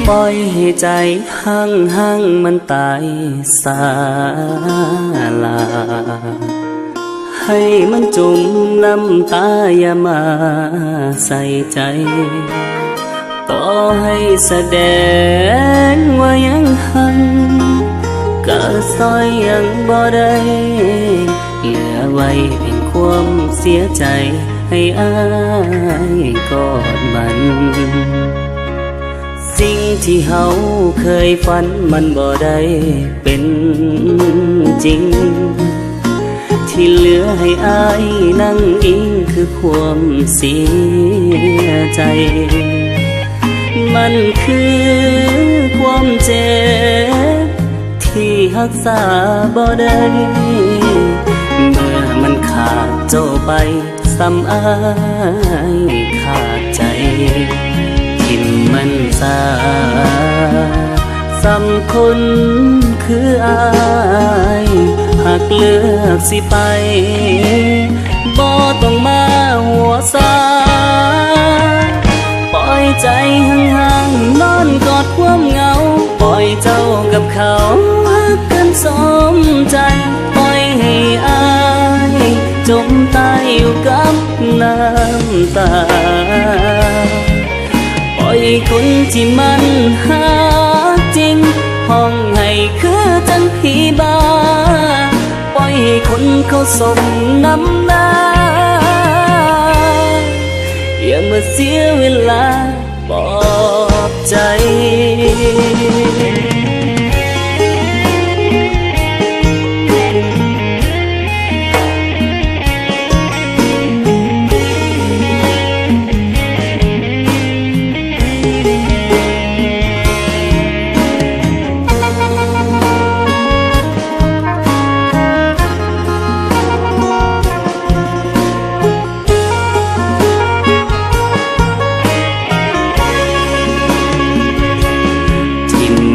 ปล่อยให้ใจห่างมันตายสาลาให้มันจุ่มน้ำตาอย่ามาใส่ใจต่อให้แสดงว่ายังหักก็ซอยยังบ่ได้เหลือไว้เป็นความเสียใจให้อายกอดมันสิ่งที่เฮาเคยฝันมันบ่ได้เป็นจริงที่เหลือให้อายนั่งอิงคือความเสียใจมันคือความเจ็บที่รักษาบ่ได้เมื่อมันขาดเจ้าไปซ้ำอายขาดใจทิ่มมันซาซ้ำคนคืออายหากเลือกสิไปบ่ต้องมาหัวซาปล่อยใจห่างๆนอนกอดความเหงาปล่อยเจ้ากับเขาหักกันสมใจปล่อยให้อายจมตายอยู่กับน้ำตาปล่อยคนที่มันหาจริงห้องให้คือจังผีบ้าปล่อยให้คนเขาสมน้ำหน้าอย่ามาเสียเวลาปลอบใจ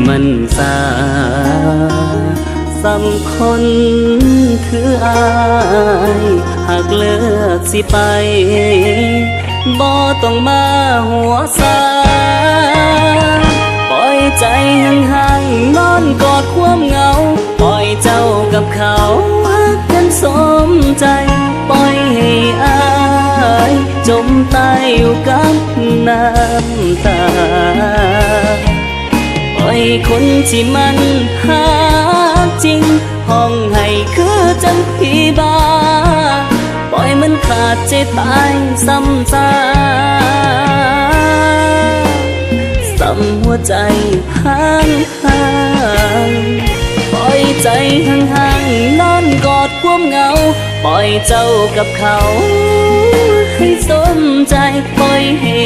มันซาสำคนคืออายหากเลิกสิไปบ่ต้องมาหัวซาปล่อยใจห่างๆนอนกอดความเหงาปล่อยเจ้ากับเขาหักกันสมใจปล่อยให้อายจมตายอยู่กับน้ำตาปล่อยคนที่มันหาจริงห้องให้คือจังผีบ้าปล่อยมันขาดใจตายซ้ำซาซ้ำหัวใจห่างปล่อยใจห่างๆนอนกอดความเหงาปล่อยเจ้ากับเขาให้สมใจปล่อยให้